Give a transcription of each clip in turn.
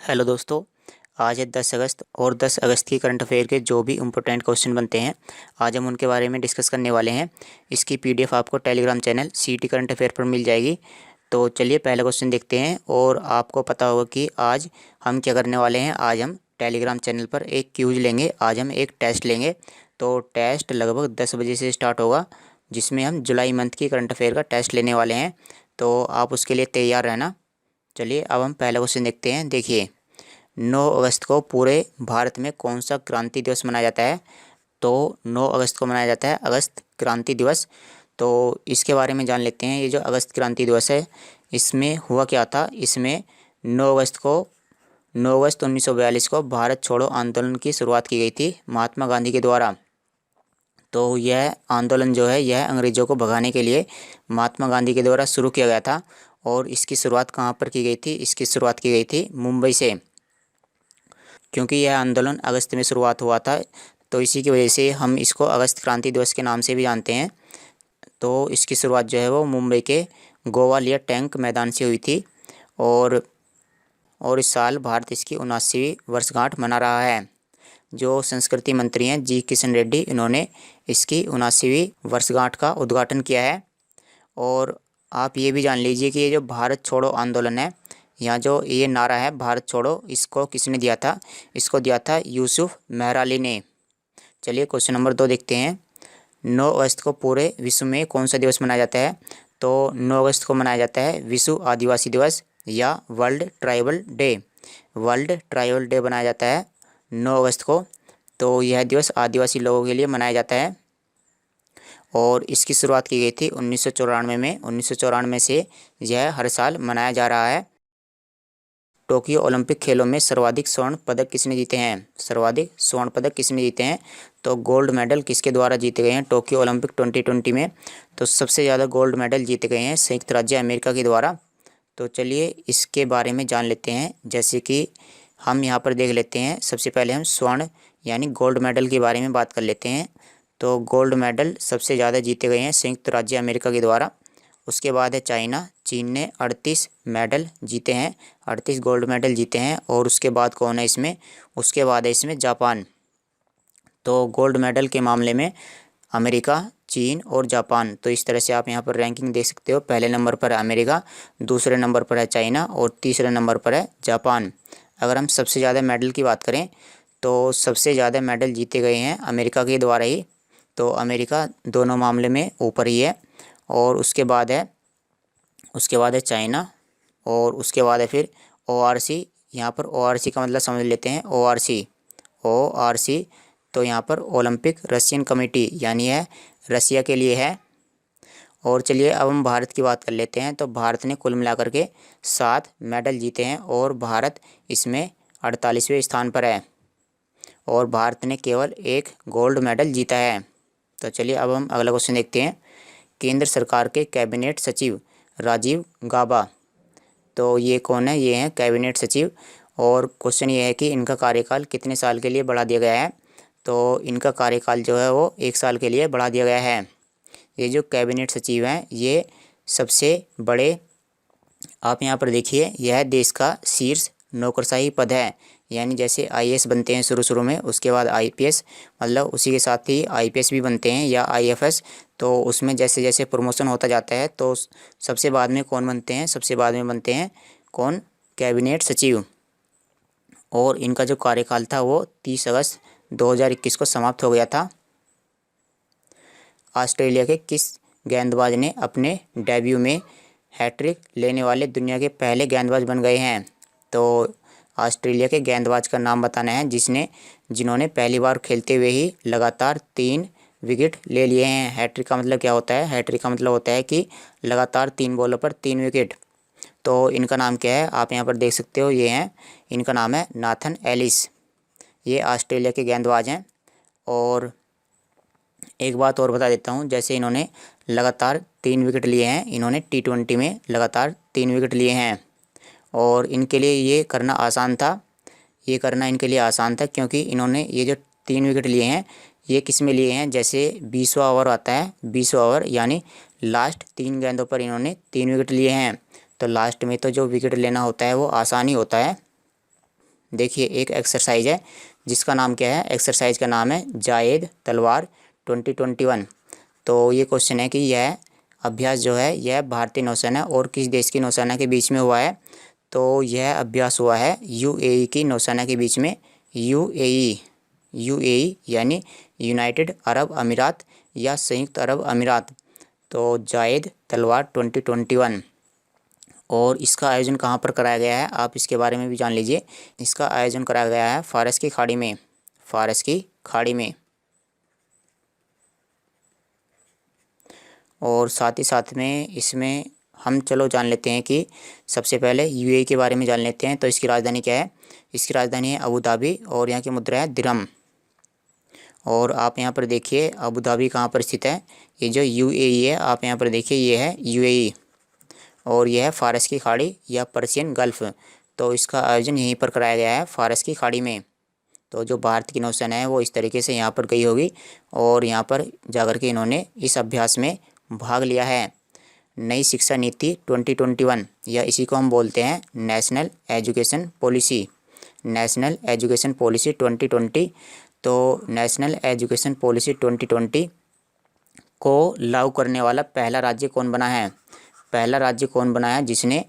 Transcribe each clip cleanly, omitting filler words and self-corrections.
Hello दोस्तों। आज है 10 अगस्त और 10 अगस्त की करंट अफेयर के जो भी इम्पोर्टेंट क्वेश्चन बनते हैं आज हम उनके बारे में डिस्कस करने वाले हैं। इसकी पीडीएफ आपको टेलीग्राम चैनल सीटी करंट अफेयर पर मिल जाएगी। तो चलिए पहला क्वेश्चन देखते हैं। और आपको पता होगा कि आज हम क्या करने वाले हैं। आज हम टेलीग्राम चैनल पर एक क्यूज लेंगे। आज हम एक टेस्ट लेंगे। तो टेस्ट लगभग 10 बजे से स्टार्ट होगा, जिसमें हम जुलाई मंथ की करंट अफेयर का टेस्ट लेने वाले हैं। तो आप उसके लिए तैयार रहना। चलिए अब हम पहला क्वेश्चन देखते हैं। देखिए, 9 अगस्त को पूरे भारत में कौन सा क्रांति दिवस मनाया जाता है। तो 9 अगस्त को मनाया जाता है अगस्त क्रांति दिवस। तो इसके बारे में जान लेते हैं। ये जो अगस्त क्रांति दिवस है, इसमें हुआ क्या था। इसमें 9 अगस्त 1942 को भारत छोड़ो आंदोलन की शुरुआत की गई थी महात्मा गांधी के द्वारा। तो यह आंदोलन जो है यह अंग्रेज़ों को भगाने के लिए महात्मा गांधी के द्वारा शुरू किया गया था। और इसकी शुरुआत कहाँ पर की गई थी। इसकी शुरुआत की गई थी मुंबई से, क्योंकि यह आंदोलन अगस्त में शुरुआत हुआ था। तो इसी की वजह से हम इसको अगस्त क्रांति दिवस के नाम से भी जानते हैं। तो इसकी शुरुआत जो है वो मुंबई के गोवालियर टैंक मैदान से हुई थी। और इस साल भारत इसकी 79वीं वर्षगांठ मना रहा है। जो संस्कृति मंत्री हैं जी किशन रेड्डी, इन्होंने इसकी 79वीं वर्षगांठ का उद्घाटन किया है। और आप ये भी जान लीजिए कि ये जो भारत छोड़ो आंदोलन है, यहाँ जो ये नारा है भारत छोड़ो, इसको किसने दिया था। इसको दिया था यूसुफ मेहराली ने। चलिए क्वेश्चन नंबर 2 देखते हैं। 9 अगस्त को पूरे विश्व में कौन सा दिवस मनाया जाता है। तो 9 अगस्त को मनाया जाता है विश्व आदिवासी दिवस या world tribal day. World tribal day मनाया जाता है 9 अगस्त को। तो यह दिवस आदिवासी लोगों के लिए मनाया जाता है। और इसकी शुरुआत की गई थी 1994 में। 1994 से यह हर साल मनाया जा रहा है। टोक्यो ओलंपिक खेलों में सर्वाधिक स्वर्ण पदक किसने जीते हैं। सर्वाधिक स्वर्ण पदक किसने जीते हैं। तो गोल्ड मेडल किसके द्वारा जीते गए हैं टोक्यो ओलंपिक 2020 में। तो सबसे ज़्यादा गोल्ड मेडल जीते गए हैं संयुक्त राज्य अमेरिका के द्वारा। तो चलिए इसके बारे में जान लेते हैं। जैसे कि हम यहाँ पर देख लेते हैं। सबसे पहले हम स्वर्ण यानी गोल्ड मेडल के बारे में बात कर लेते हैं। तो गोल्ड मेडल सबसे ज़्यादा जीते गए हैं संयुक्त राज्य अमेरिका के द्वारा। उसके बाद है चाइना। चीन ने 38 मेडल जीते हैं, 38 गोल्ड मेडल जीते हैं। और उसके बाद कौन है इसमें। उसके बाद है इसमें जापान। तो गोल्ड मेडल के मामले में अमेरिका, चीन और जापान। तो इस तरह से आप यहाँ पर रैंकिंग देख सकते हो। पहले नंबर पर है अमेरिका, दूसरे नंबर पर है चाइना और तीसरे नंबर पर है जापान। अगर हम सबसे ज़्यादा मेडल की बात करें तो सबसे ज़्यादा मेडल जीते गए हैं अमेरिका के द्वारा ही। तो अमेरिका दोनों मामले में ऊपर ही है। और उसके बाद है चाइना। और उसके बाद है फिर ORC। यहाँ पर ORC का मतलब समझ लेते हैं। ORC तो यहाँ पर ओलंपिक रशियन कमेटी यानी है रसिया के लिए है। और चलिए अब हम भारत की बात कर लेते हैं। तो भारत ने कुल मिलाकर के 7 मेडल जीते हैं और भारत इसमें 48वें स्थान पर है। और भारत ने केवल एक गोल्ड मेडल जीता है। तो चलिए अब हम अगला क्वेश्चन देखते हैं। केंद्र सरकार के कैबिनेट सचिव राजीव गाबा। तो ये कौन है। ये हैं कैबिनेट सचिव। और क्वेश्चन ये है कि इनका कार्यकाल कितने साल के लिए बढ़ा दिया गया है। तो इनका कार्यकाल जो है वो 1 साल के लिए बढ़ा दिया गया है। ये जो कैबिनेट सचिव हैं ये सबसे बड़े, आप यहाँ पर देखिए, यह देश का शीर्ष नौकरशाही पद है। यानी जैसे IAS बनते हैं शुरू में, उसके बाद IPS, मतलब उसी के साथ ही IPS भी बनते हैं या IFS। तो उसमें जैसे जैसे प्रमोशन होता जाता है तो सबसे बाद में कौन बनते हैं। सबसे बाद में बनते हैं कौन, कैबिनेट सचिव। और इनका जो कार्यकाल था वो 30 अगस्त 2021 को समाप्त हो गया था। ऑस्ट्रेलिया के किस गेंदबाज ने अपने डेब्यू में हैट्रिक लेने वाले दुनिया के पहले गेंदबाज बन गए हैं। तो ऑस्ट्रेलिया के गेंदबाज का नाम बताना है जिन्होंने पहली बार खेलते हुए ही लगातार 3 विकेट ले लिए हैं। हैट्रिक का मतलब क्या होता है। हैट्रिक का मतलब होता है कि लगातार 3 बॉलों पर 3 विकेट। तो इनका नाम क्या है, आप यहाँ पर देख सकते हो। ये हैं, इनका नाम है नाथन एलिस। ये ऑस्ट्रेलिया के गेंदबाज हैं। और एक बात और बता देता हूँ, जैसे इन्होंने लगातार 3 विकेट लिए हैं, इन्होंने T20 में लगातार 3 विकेट लिए हैं। और इनके लिए ये करना आसान था। ये करना इनके लिए आसान था क्योंकि इन्होंने ये जो 3 विकेट लिए हैं ये किस में लिए हैं। जैसे 20वां ओवर आता है, 20वां ओवर यानी लास्ट 3 गेंदों पर इन्होंने 3 विकेट लिए हैं। तो लास्ट में तो जो विकेट लेना होता है वो आसान ही होता है। देखिए एक एक्सरसाइज है जिसका नाम क्या है, एक्सरसाइज का नाम है जायद तलवार 2021। तो ये क्वेश्चन है कि यह अभ्यास जो है यह भारतीय नौसेना और किस देश की नौसेना के बीच में हुआ है। तो यह अभ्यास हुआ है यूएई की नौसेना के बीच में। यूएई यानी यूनाइटेड अरब अमीरात या संयुक्त अरब अमीरात। तो जायद तलवार 2021। और इसका आयोजन कहाँ पर कराया गया है, आप इसके बारे में भी जान लीजिए। इसका आयोजन कराया गया है फारस की खाड़ी में, फारस की खाड़ी में। और साथ ही साथ में इसमें हम चलो जान लेते हैं कि सबसे पहले यूएई के बारे में जान लेते हैं। तो इसकी राजधानी क्या है, इसकी राजधानी है अबू धाबी और यहाँ की मुद्रा है दिरहम। और आप यहाँ पर देखिए अबू धाबी कहाँ पर स्थित है, ये जो यूएई है आप यहाँ पर देखिए ये है यूएई और यह है फारस की खाड़ी या पर्शियन गल्फ़। तो इसका आयोजन यहीं पर कराया गया है फारस की खाड़ी में। तो जो भारत की नौसेना है वो इस तरीके से यहाँ पर गई होगी और यहाँ पर जाकर के इन्होंने इस अभ्यास में भाग लिया है। नई शिक्षा नीति 2021 या इसी को हम बोलते हैं national education policy, national education policy 2020। तो नेशनल एजुकेशन पॉलिसी 2020 को लागू करने वाला पहला राज्य कौन बना है, पहला राज्य कौन बना है जिसने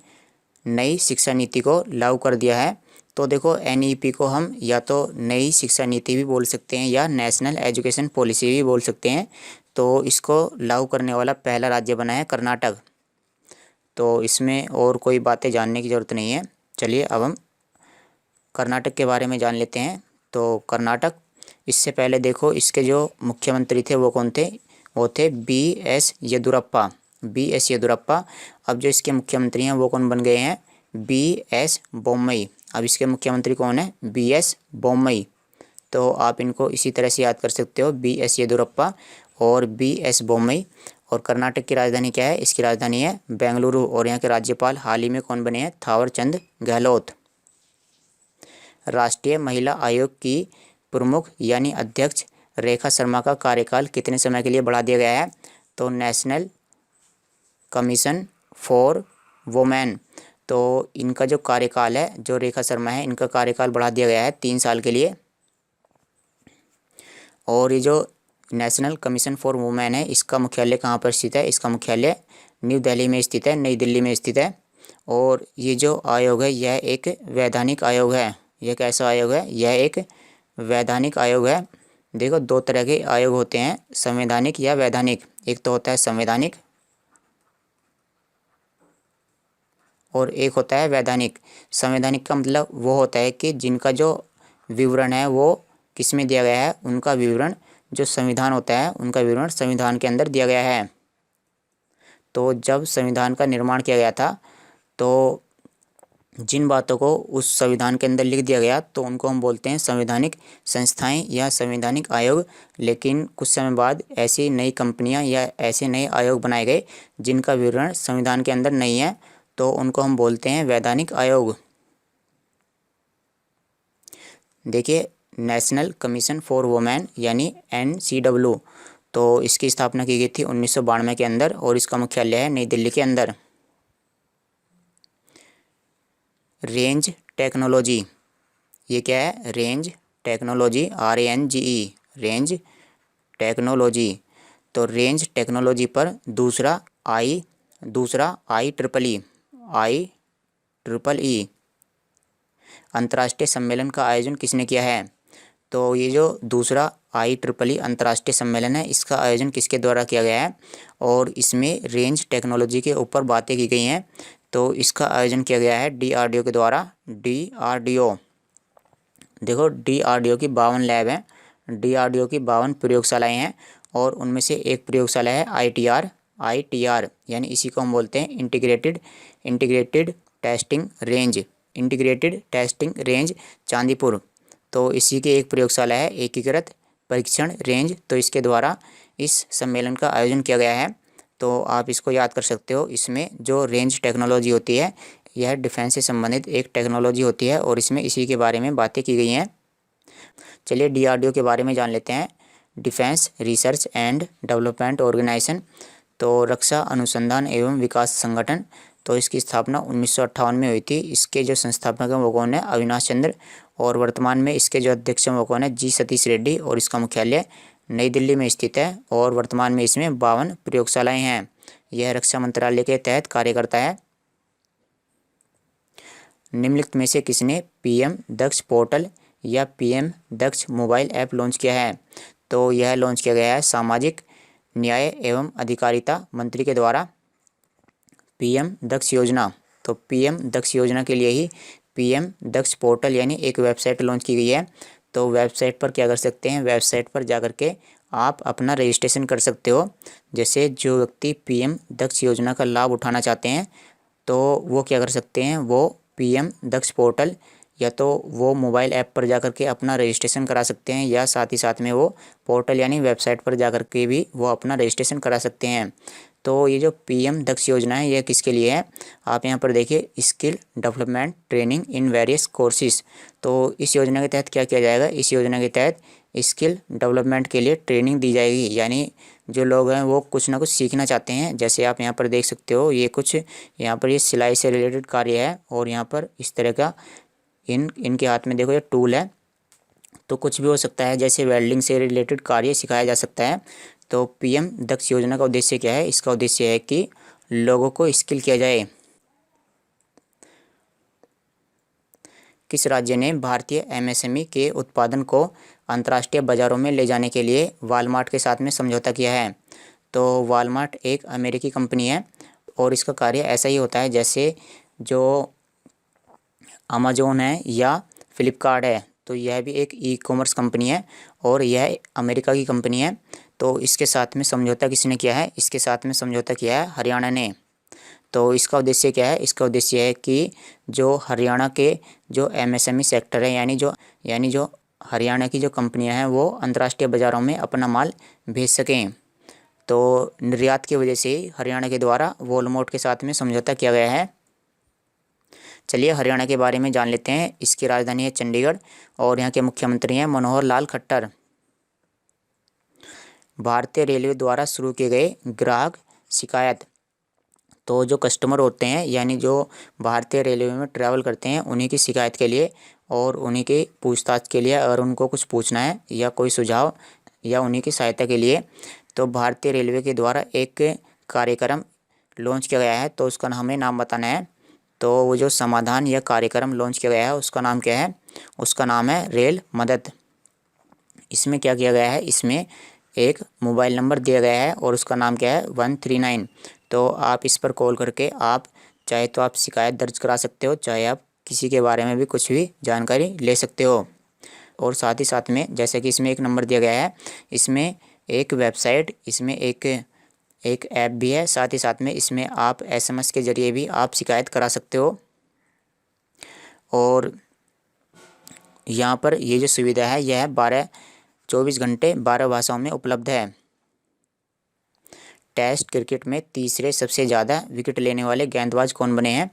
नई शिक्षा नीति को लागू कर दिया है। तो देखो एनईपी को हम या तो नई शिक्षा नीति भी बोल सकते हैं या नेशनल एजुकेशन पॉलिसी भी बोल सकते हैं। तो इसको लागू करने वाला पहला राज्य बना है कर्नाटक। तो इसमें और कोई बातें जानने की ज़रूरत नहीं है। चलिए अब हम कर्नाटक के बारे में जान लेते हैं। तो कर्नाटक, इससे पहले देखो इसके जो मुख्यमंत्री थे वो कौन थे, वो थे BS येदुरप्पा, BS येदुरप्पा। अब जो इसके मुख्यमंत्री हैं वो कौन बन गए हैं, BS बोम्मई। अब इसके मुख्यमंत्री कौन है, BS बोम्मई। तो आप इनको इसी तरह से याद कर सकते हो, BS येदुरप्पा और BS बोम्मई। और कर्नाटक की राजधानी क्या है, इसकी राजधानी है बेंगलुरु। और यहाँ के राज्यपाल हाल ही में कौन बने हैं, थावर चंद गहलोत। राष्ट्रीय महिला आयोग की प्रमुख यानी अध्यक्ष रेखा शर्मा का कार्यकाल कितने समय के लिए बढ़ा दिया गया है। तो नेशनल कमीशन फॉर वुमेन, तो इनका जो कार्यकाल है, जो रेखा शर्मा है, इनका कार्यकाल बढ़ा दिया गया है 3 साल के लिए। और ये जो नेशनल कमीशन फॉर वुमेन है इसका मुख्यालय कहाँ पर स्थित है, इसका मुख्यालय न्यू दिल्ली में स्थित है, नई दिल्ली में स्थित है। और ये जो आयोग है यह एक वैधानिक आयोग है। यह कैसा आयोग है, यह एक वैधानिक आयोग है। देखो 2 तरह के आयोग होते हैं, संवैधानिक या वैधानिक। एक तो होता है संवैधानिक और एक होता है वैधानिक। संवैधानिक का मतलब वो होता है कि जिनका जो विवरण है वो किस में दिया गया है, उनका विवरण जो संविधान होता है उनका विवरण संविधान के अंदर दिया गया है। तो जब संविधान का निर्माण किया गया था तो जिन बातों को उस संविधान के अंदर लिख दिया गया तो उनको हम बोलते हैं संवैधानिक संस्थाएं या संवैधानिक आयोग। लेकिन कुछ समय बाद ऐसी नई कंपनियां या ऐसे नए आयोग बनाए गए जिनका विवरण संविधान के अंदर नहीं है, तो उनको हम बोलते हैं वैधानिक आयोग। देखिए नेशनल कमीशन फॉर वुमेन यानी NCW, तो इसकी स्थापना की गई थी 1992 के अंदर और इसका मुख्यालय है नई दिल्ली के अंदर। रेंज टेक्नोलॉजी, ये क्या है, range technology, RANGE, range technology. तो रेंज टेक्नोलॉजी पर दूसरा IEEE अंतर्राष्ट्रीय सम्मेलन का आयोजन किसने किया है। तो ये जो दूसरा IEEE अंतर्राष्ट्रीय सम्मेलन है इसका आयोजन किसके द्वारा किया गया है और इसमें रेंज टेक्नोलॉजी के ऊपर बातें की गई हैं। तो इसका आयोजन किया गया है DRDO के द्वारा। DRDO, देखो DRDO की 52 लैब हैं, DRDO की 52 प्रयोगशालाएँ हैं और उनमें से एक प्रयोगशाला है ITR यानी इसी को हम बोलते हैं इंटीग्रेटेड टेस्टिंग रेंज चांदीपुर। तो इसी की एक प्रयोगशाला है एकीकृत परीक्षण रेंज। तो इसके द्वारा इस सम्मेलन का आयोजन किया गया है। तो आप इसको याद कर सकते हो। इसमें जो रेंज टेक्नोलॉजी होती है यह डिफेंस से संबंधित एक टेक्नोलॉजी होती है और इसमें इसी के बारे में बातें की गई हैं। चलिए DRDO के बारे में जान लेते हैं। Defence research and development organisation, तो रक्षा अनुसंधान एवं विकास संगठन। तो इसकी स्थापना 1958 में हुई थी। इसके जो संस्थापक हैं वो कौन है? अविनाश चंद्र। और वर्तमान में इसके जो अध्यक्ष हैं वो कौन है? जी सतीश रेड्डी। और इसका मुख्यालय नई दिल्ली में स्थित है। और वर्तमान में इसमें 52 प्रयोगशालाएँ हैं। यह रक्षा मंत्रालय के तहत कार्य करता है। निम्नलिखित में से किसने पीएम दक्ष पोर्टल या पीएम दक्ष मोबाइल ऐप लॉन्च किया है? तो यह लॉन्च किया गया है सामाजिक न्याय एवं अधिकारिता मंत्री के द्वारा। पीएम दक्ष योजना, तो पीएम दक्ष योजना के लिए ही पीएम दक्ष पोर्टल यानी एक वेबसाइट लॉन्च की गई है। तो वेबसाइट पर क्या कर सकते हैं? वेबसाइट पर जा कर के आप अपना रजिस्ट्रेशन कर सकते हो। जैसे जो व्यक्ति पीएम दक्ष योजना का लाभ उठाना चाहते हैं तो वो क्या कर सकते हैं? वो पीएम दक्ष पोर्टल या तो वो मोबाइल ऐप पर जा कर के अपना रजिस्ट्रेशन करा सकते हैं, या साथ ही साथ में वो पोर्टल यानी वेबसाइट पर जा कर के भी वो अपना रजिस्ट्रेशन करा सकते हैं। तो ये जो पीएम दक्ष योजना है यह किसके लिए है? आप यहाँ पर देखिए, skill development training in various courses. तो इस योजना के तहत क्या किया जाएगा? इस योजना के तहत स्किल डेवलपमेंट के लिए ट्रेनिंग दी जाएगी। यानी जो लोग हैं वो कुछ ना कुछ सीखना चाहते हैं। जैसे आप यहाँ पर देख सकते हो, ये कुछ यहाँ पर ये सिलाई से रिलेटेड कार्य है। और यहाँ पर इस तरह का इनके हाथ में देखो ये टूल है। तो कुछ भी हो सकता है, जैसे वेल्डिंग से रिलेटेड कार्य सिखाया जा सकता है। तो पीएम दक्ष योजना का उद्देश्य क्या है? इसका उद्देश्य है कि लोगों को स्किल किया जाए। किस राज्य ने भारतीय एमएसएमई के उत्पादन को अंतर्राष्ट्रीय बाजारों में ले जाने के लिए वॉलमार्ट के साथ में समझौता किया है? तो वॉलमार्ट एक अमेरिकी कंपनी है और इसका कार्य ऐसा ही होता है जैसे जो अमेजोन है या फ्लिपकार्ट है। तो यह भी एक ई कॉमर्स कंपनी है और यह अमेरिका की कंपनी है। तो इसके साथ में समझौता किसने किया है? इसके साथ में समझौता किया है हरियाणा ने। तो इसका उद्देश्य क्या है? इसका उद्देश्य है कि जो हरियाणा के जो एमएसएमई सेक्टर है यानी जो हरियाणा की जो कंपनियां हैं वो अंतर्राष्ट्रीय बाज़ारों में अपना माल भेज सकें। तो निर्यात की वजह से ही हरियाणा के द्वारा वॉलमार्ट के साथ में समझौता किया गया है। चलिए हरियाणा के बारे में जान लेते हैं। इसकी राजधानी है चंडीगढ़ और यहाँ के मुख्यमंत्री हैं मनोहर लाल खट्टर। भारतीय रेलवे द्वारा शुरू किए गए ग्राहक शिकायत, तो जो कस्टमर होते हैं यानी जो भारतीय रेलवे में ट्रैवल करते हैं उन्हीं की शिकायत के लिए और उन्हीं की पूछताछ के लिए, अगर उनको कुछ पूछना है या कोई सुझाव या उन्हीं की सहायता के लिए, तो भारतीय रेलवे के द्वारा एक कार्यक्रम लॉन्च किया गया है। तो उसका हमें नाम बताना है। तो वो जो समाधान या कार्यक्रम लॉन्च किया गया है उसका नाम क्या है? उसका नाम है रेल मदद। इसमें क्या किया गया है? इसमें एक मोबाइल नंबर दिया गया है और उसका नाम क्या है? 139। तो आप इस पर कॉल करके आप चाहे तो आप शिकायत दर्ज करा सकते हो, चाहे आप किसी के बारे में भी कुछ भी जानकारी ले सकते हो। और साथ ही साथ में जैसे कि इसमें एक नंबर दिया गया है, इसमें एक वेबसाइट, इसमें एक ऐप भी है। साथ ही साथ में इसमें आप एसएमएस के ज़रिए भी आप शिकायत करा सकते हो। और यहाँ पर ये जो सुविधा है यह 24 घंटे 12 भाषाओं में उपलब्ध है। टेस्ट क्रिकेट में तीसरे सबसे ज़्यादा विकेट लेने वाले गेंदबाज कौन बने हैं?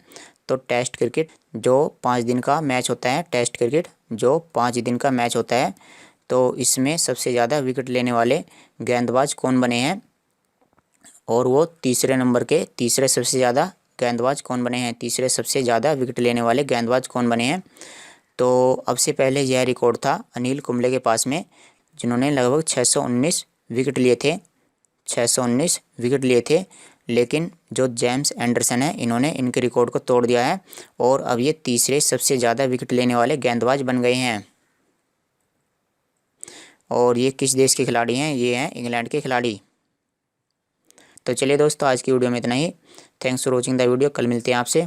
तो टेस्ट क्रिकेट जो 5 दिन का मैच होता है, टेस्ट क्रिकेट जो 5 दिन का मैच होता है, तो इसमें सबसे ज़्यादा विकेट लेने वाले गेंदबाज कौन बने हैं? और वो तीसरे नंबर के तीसरे सबसे ज़्यादा गेंदबाज कौन बने हैं? तीसरे सबसे ज़्यादा विकेट लेने वाले गेंदबाज कौन बने हैं? तो अब से पहले यह रिकॉर्ड था अनिल कुंबले के पास में, जिन्होंने लगभग 619 विकेट लिए थे। 619 विकेट लिए थे। लेकिन जो जेम्स एंडरसन है इन्होंने इनके रिकॉर्ड को तोड़ दिया है और अब ये तीसरे सबसे ज़्यादा विकेट लेने वाले गेंदबाज बन गए हैं। और ये किस देश के खिलाड़ी हैं? ये हैं इंग्लैंड के खिलाड़ी। तो चलिए दोस्तों, आज की वीडियो में इतना ही। Thanks for watching the video. कल मिलते हैं आपसे।